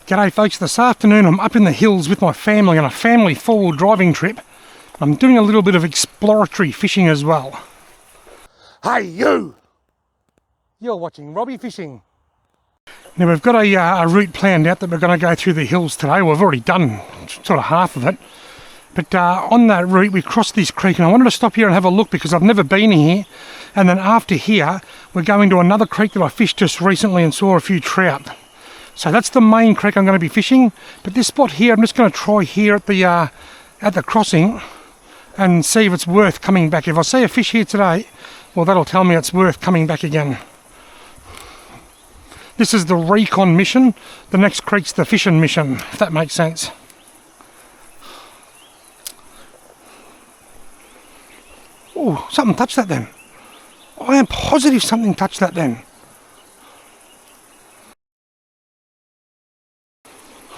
G'day folks, this afternoon I'm up in the hills with my family on a family four-wheel driving trip. I'm doing a little bit of exploratory fishing as well. Hey you! You're watching Robbie Fishing. Now we've got a route planned out that we're going to go through the hills today. We've already done sort of half of it. But on that route we crossed this creek and I wanted to stop here and have a look because I've never been here. And then after here we're going to another creek that I fished just recently and saw a few trout. So that's the main creek I'm going to be fishing, but this spot here, I'm just going to try here at the crossing and see if it's worth coming back. If I see a fish here today, well, that'll tell me it's worth coming back again. This is the recon mission. The next creek's the fishing mission, if that makes sense. Oh, something touched that then. I am positive something touched that then.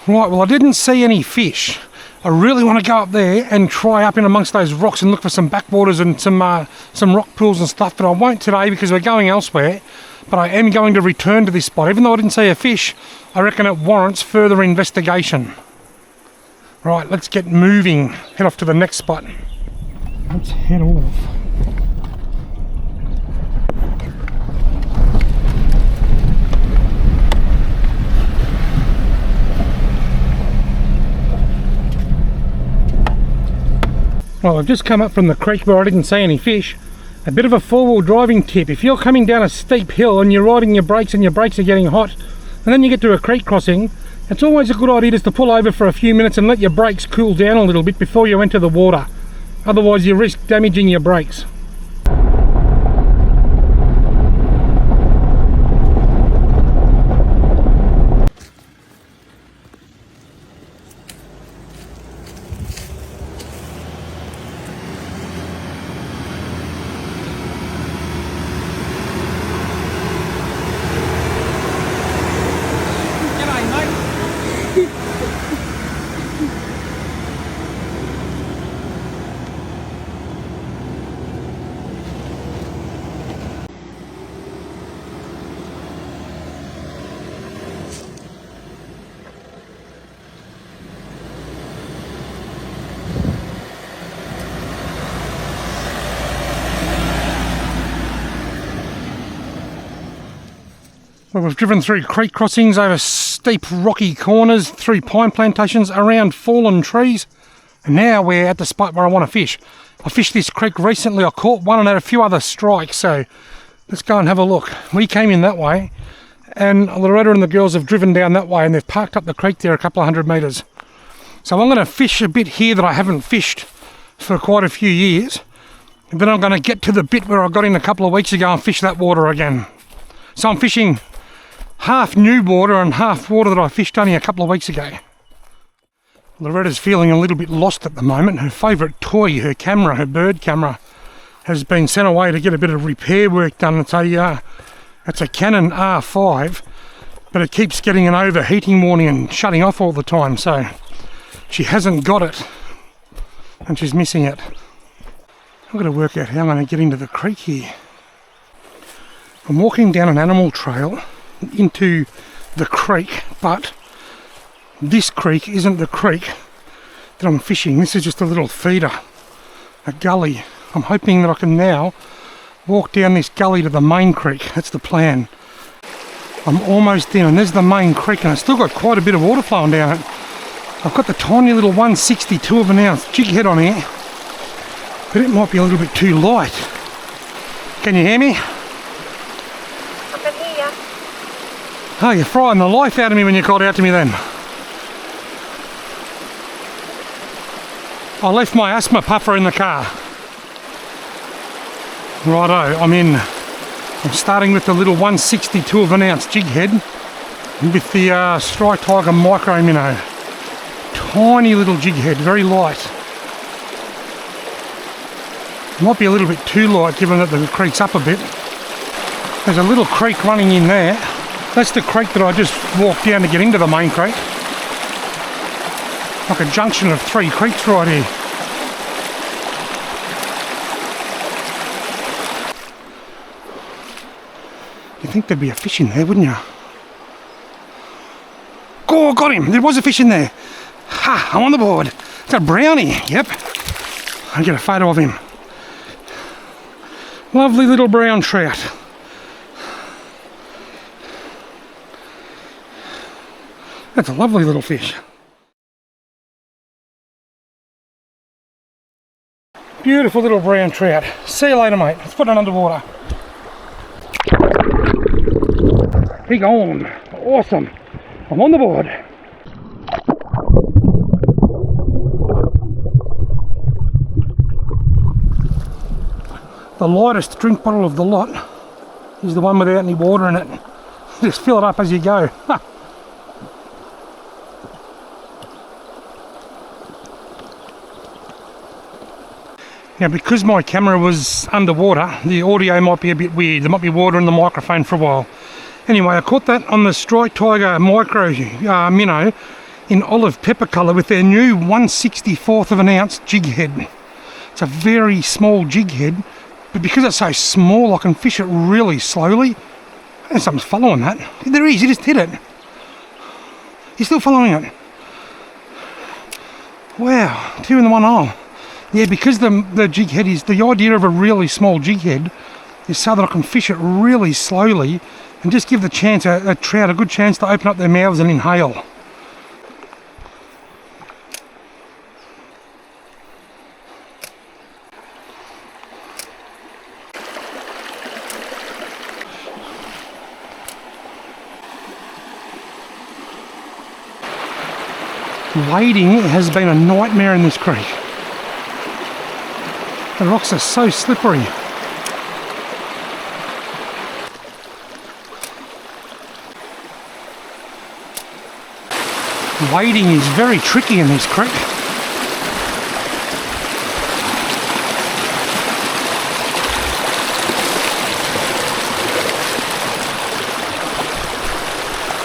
Right, well I didn't see any fish. I really want to go up there and try up in amongst those rocks and look for some backwaters and some rock pools and stuff, but I won't today because we're going elsewhere. But I am going to return to this spot. Even though I didn't see a fish, I reckon it warrants further investigation. Right, let's get moving. Head off to the next spot. Let's head off. Well, I've just come up from the creek where I didn't see any fish. A bit of a four-wheel driving tip. If you're coming down a steep hill and you're riding your brakes and your brakes are getting hot, and then you get to a creek crossing, it's always a good idea just to pull over for a few minutes and let your brakes cool down a little bit before you enter the water. Otherwise you risk damaging your brakes. Well, we've driven through creek crossings, over steep rocky corners, through pine plantations, around fallen trees, and now we're at the spot where I want to fish. I fished this creek recently, I caught one and had a few other strikes, so let's go and have a look. We came in that way, and Loretta and the girls have driven down that way and they've parked up the creek there a couple of 100 metres. So I'm going to fish a bit here that I haven't fished for quite a few years, and then I'm going to get to the bit where I got in a couple of weeks ago and fish that water again. So I'm fishing half new water and half water that I fished only a couple of weeks ago. Loretta's feeling a little bit lost at the moment. Her favourite toy, her camera, her bird camera, has been sent away to get a bit of repair work done. It's a Canon R5, but it keeps getting an overheating warning and shutting off all the time, so she hasn't got it and she's missing it. I've got to work out how I'm going to get into the creek here. I'm walking down an animal trail into the creek, but this creek isn't the creek that I'm fishing. This is just a little feeder, a gully. I'm hoping that I can now walk down this gully to the main creek. That's the plan. I'm almost in, and there's the main creek, and it's still got quite a bit of water flowing down it. I've got the tiny little 1/62 of an ounce jig head on here, but it might be a little bit too light. Can you hear me? Oh, you're frying the life out of me when you called out to me then. I left my asthma puffer in the car. Righto, I'm in. I'm starting with the little 1/62 of an ounce jig head with the Strike Tiger Micro Minnow. Tiny little jig head, very light. Might be a little bit too light given that the creek's up a bit. There's a little creek running in there. That's the creek that I just walked down to get into the main creek. Like a junction of three creeks right here. You'd think there'd be a fish in there, wouldn't you? Oh, got him. There was a fish in there. Ha, I'm on the board. It's a brownie. Yep. I'll get a photo of him. Lovely little brown trout. That's a lovely little fish. Beautiful little brown trout. See you later, mate. Let's put it underwater. Big on. Awesome. I'm on the board. The lightest drink bottle of the lot is the one without any water in it. Just fill it up as you go. Now, because my camera was underwater, the audio might be a bit weird. There might be water in the microphone for a while. Anyway, I caught that on the Strike Tiger Micro minnow in olive pepper colour with their new 1/64 of an ounce jig head. It's a very small jig head, but because it's so small I can fish it really slowly. And something's following that. There he is, he just hit it. He's still following it. Wow, 2 in the 1 hole. Yeah, because the jig head is, the idea of a really small jig head is so that I can fish it really slowly and just give the chance, a trout a good chance to open up their mouths and inhale. Wading has been a nightmare in this creek. The rocks are so slippery. Wading is very tricky in this creek.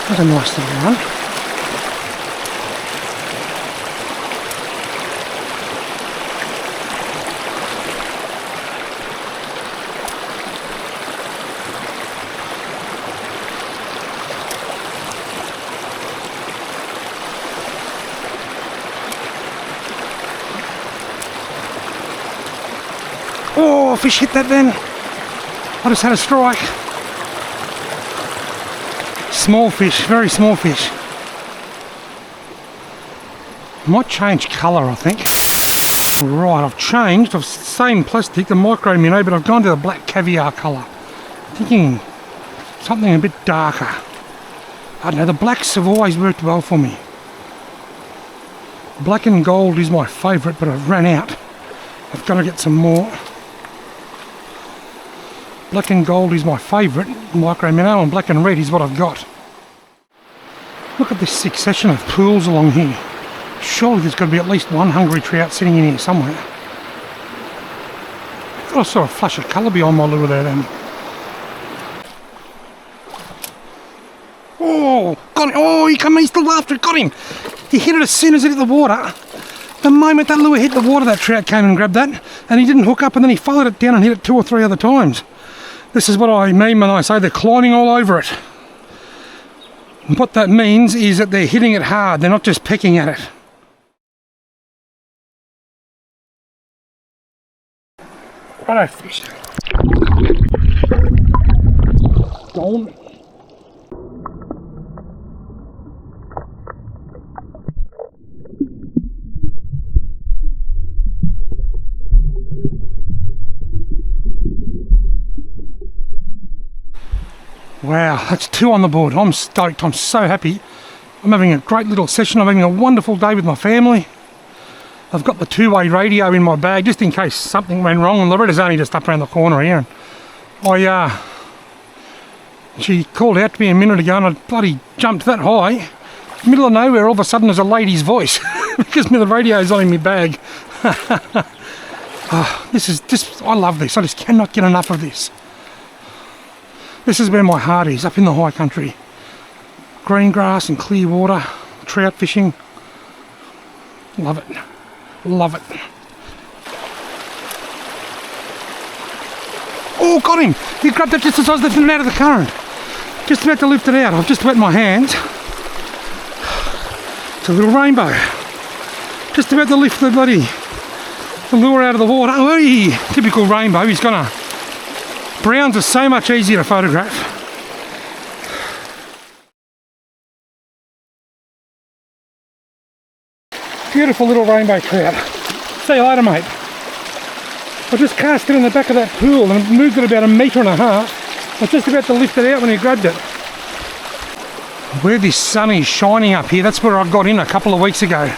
That's a nice little one. Oh, fish hit that then. I just had a strike. Small fish, very small fish. Might change colour, I think. Right, I've changed. I've same plastic, the micro minnow, but I've gone to the black caviar colour. Thinking something a bit darker. I don't know, the blacks have always worked well for me. Black and gold is my favourite, but I've ran out. I've got to get some more. Black and gold is my favourite micro minnow, and black and red is what I've got. Look at this succession of pools along here. Surely there's got to be at least one hungry trout sitting in here somewhere. I thought I saw a flash of colour behind my lure there then. Oh, got him. Oh, he's still after it. Got him. He hit it as soon as it hit the water. The moment that lure hit the water, that trout came and grabbed that, and he didn't hook up, and then he followed it down and hit it 2 or 3 other times. This is what I mean when I say they're climbing all over it. And what that means is that they're hitting it hard, they're not just pecking at it. Righto, fish. Gone. Wow, that's 2 on the board. I'm stoked. I'm so happy. I'm having a great little session. I'm having a wonderful day with my family. I've got the 2-way radio in my bag just in case something went wrong. And Loretta's only just up around the corner here. And she called out to me a minute ago and I bloody jumped that high. Middle of nowhere, all of a sudden there's a lady's voice because the radio's on in my bag. I love this. I just cannot get enough of this. This is where my heart is, up in the high country. Green grass and clear water, trout fishing. Love it. Love it. Oh, got him! He grabbed it just as I was lifting it out of the current. Just about to lift it out. I've just wet my hands. It's a little rainbow. Just about to lift the lure out of the water. Oh, typical rainbow. He's gonna. Browns are so much easier to photograph. Beautiful little rainbow trout. See you later, mate. I just cast it in the back of that pool and moved it about 1.5 meters. I was just about to lift it out when he grabbed it. Where this sun is shining up here, that's where I got in a couple of weeks ago.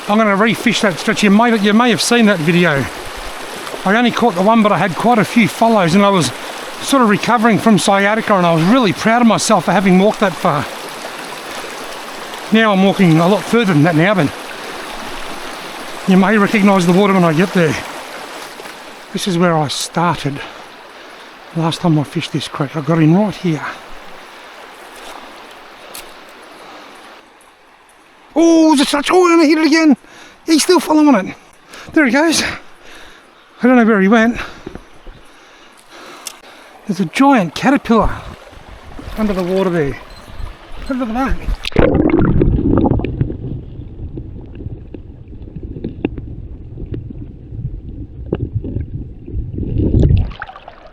I'm going to refish that stretch. You may have seen that video. I only caught the one, but I had quite a few follows, and I was sort of recovering from sciatica, and I was really proud of myself for having walked that far. Now I'm walking a lot further than that now, but you may recognise the water when I get there. This is where I started last time I fished this creek. I got in right here. Oh, there's a touch. Oh, and I hit it again. He's still following it. There he goes. I don't know where he went. There's a giant caterpillar under the water there. Look at that.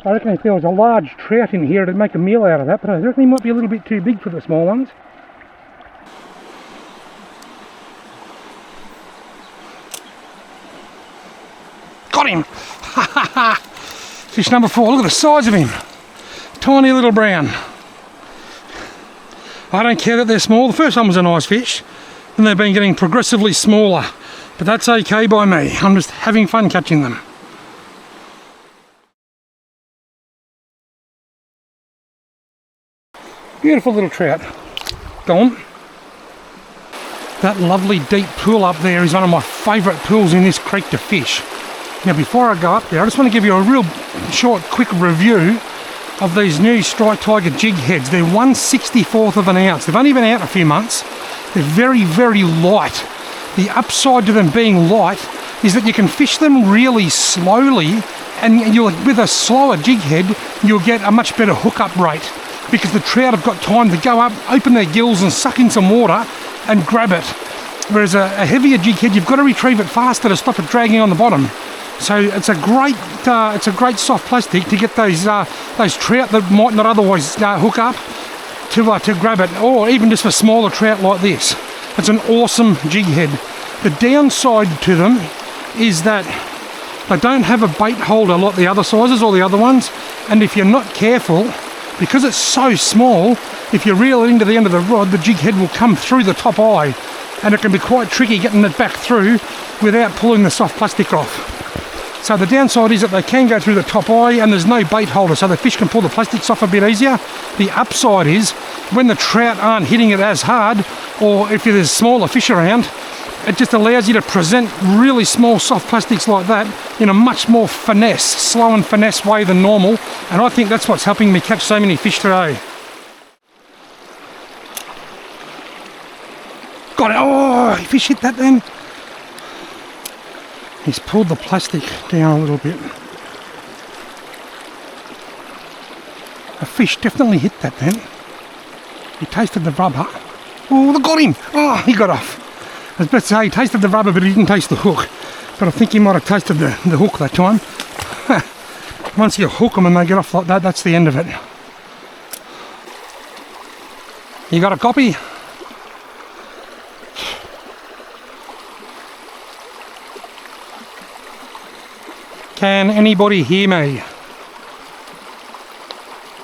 I reckon if there was a large trout in here, it'd make a meal out of that, but I reckon he might be a little bit too big for the small ones. Got him! Fish number 4. Look at the size of him. Tiny little brown. I don't care that they're small. The first one was a nice fish, and they've been getting progressively smaller, but that's okay by me. I'm just having fun catching them. Beautiful little trout. Gone. That lovely deep pool up there is one of my favourite pools in this creek to fish. Now before I go up there, I just want to give you a real short, quick review of these new Strike Tiger jig heads. They're 1/64 of an ounce. They've only been out a few months. They're very, very light. The upside to them being light is that you can fish them really slowly, and with a slower jig head, you'll get a much better hookup rate, because the trout have got time to go up, open their gills and suck in some water and grab it. Whereas a heavier jig head, you've got to retrieve it faster to stop it dragging on the bottom. So it's a great soft plastic to get those trout that might not otherwise hook up to grab it, or even just for smaller trout like this. It's an awesome jig head. The downside to them is that they don't have a bait holder like the other sizes or the other ones, and if you're not careful, because it's so small, if you reel it into the end of the rod, the jig head will come through the top eye, and it can be quite tricky getting it back through without pulling the soft plastic off. So the downside is that they can go through the top eye, and there's no bait holder, so the fish can pull the plastics off a bit easier. The upside is when the trout aren't hitting it as hard, or if there's smaller fish around, it just allows you to present really small soft plastics like that in a much more slow and finesse way than normal, and I think that's what's helping me catch so many fish today. Got it! Oh, fish hit that then. He's pulled the plastic down a little bit. A fish definitely hit that then. He tasted the rubber. Oh, they got him! Oh, he got off. I was about to say he tasted the rubber, but he didn't taste the hook. But I think he might have tasted the hook that time. Once you hook them and they get off like that, that's the end of it. You got a copy? Can anybody hear me?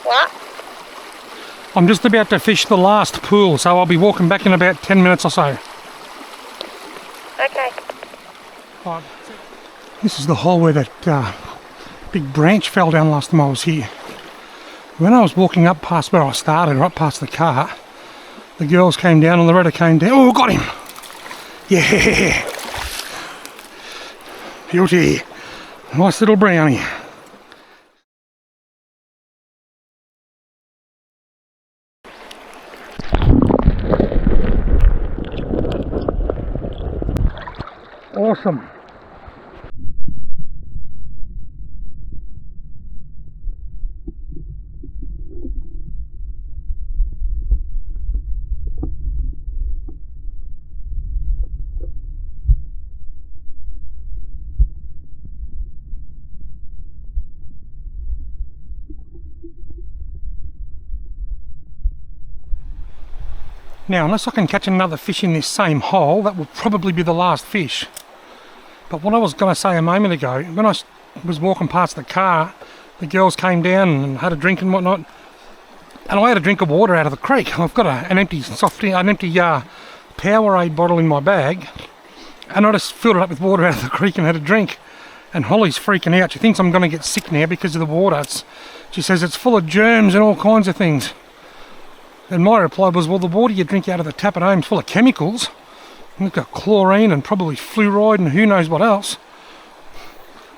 What? I'm just about to fish the last pool, so I'll be walking back in about 10 minutes or so. Okay. Right. This is the hole where that big branch fell down last time I was here. When I was walking up past where I started, right past the car, the girls came down and Loretta came down. Oh, got him! Yeah! Beauty! Nice little brownie. Awesome. Now, unless I can catch another fish in this same hole, that will probably be the last fish. But what I was going to say a moment ago, when I was walking past the car, the girls came down and had a drink and whatnot, and I had a drink of water out of the creek. I've got an empty Powerade bottle in my bag, and I just filled it up with water out of the creek and had a drink. And Holly's freaking out. She thinks I'm going to get sick now because of the water. She says it's full of germs and all kinds of things. And my reply was, well, the water you drink out of the tap at home is full of chemicals. And it's got chlorine and probably fluoride and who knows what else.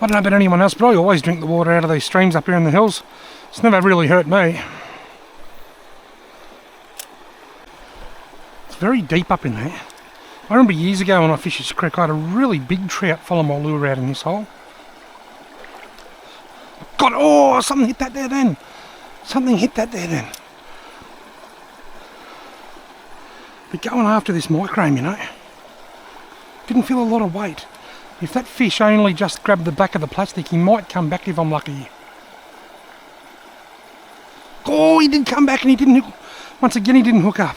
I don't know about anyone else, but I always drink the water out of these streams up here in the hills. It's never really hurt me. It's very deep up in there. I remember years ago when I fished this creek, I had a really big trout follow my lure out in this hole. God, oh, something hit that there then. Something hit that there then. But going after this microme, you know, didn't feel a lot of weight. If that fish only just grabbed the back of the plastic, he might come back if I'm lucky. Oh, he did come back and he didn't hook. Once again, he didn't hook up.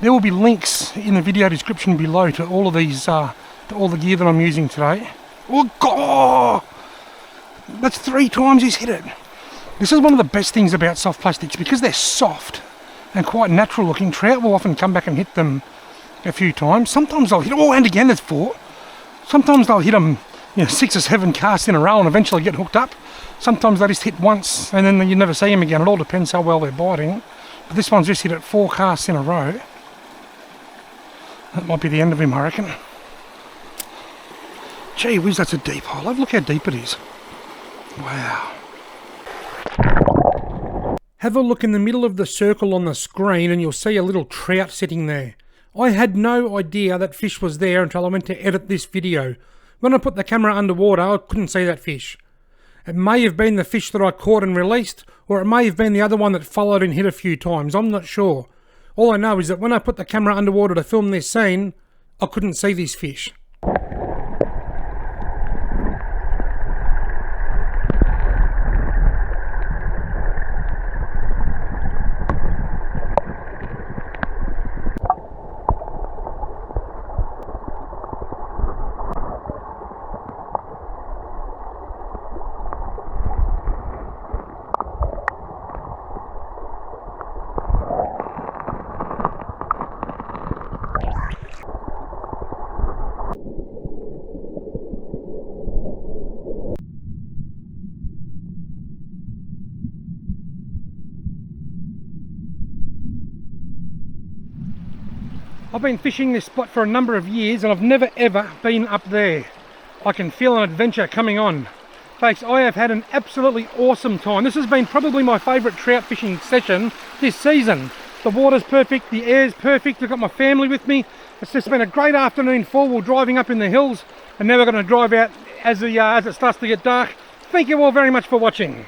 There will be links in the video description below to all of these, to all the gear that I'm using today. Oh God! That's 3 times he's hit it. This is one of the best things about soft plastics, because they're soft and quite natural looking. Trout will often come back and hit them a few times. Sometimes they'll hit, oh, and again there's 4. Sometimes they'll hit them, 6 or 7 casts in a row and eventually get hooked up. Sometimes they just hit once and then you never see them again. It all depends how well they're biting. But this one's just hit it 4 casts in a row. That might be the end of him, I reckon. Gee whiz, that's a deep hole. Look how deep it is. Wow. Have a look in the middle of the circle on the screen and you'll see a little trout sitting there. I had no idea that fish was there until I went to edit this video. When I put the camera underwater, I couldn't see that fish. It may have been the fish that I caught and released, or it may have been the other one that followed and hit a few times. I'm not sure. All I know is that when I put the camera underwater to film this scene, I couldn't see this fish. I've been fishing this spot for a number of years and I've never ever been up there. I can feel an adventure coming on. Folks, I have had an absolutely awesome time. This has been probably my favourite trout fishing session this season. The water's perfect, the air's perfect, I've got my family with me. It's just been a great afternoon, 4-wheel driving up in the hills, and now we're going to drive out as it starts to get dark. Thank you all very much for watching.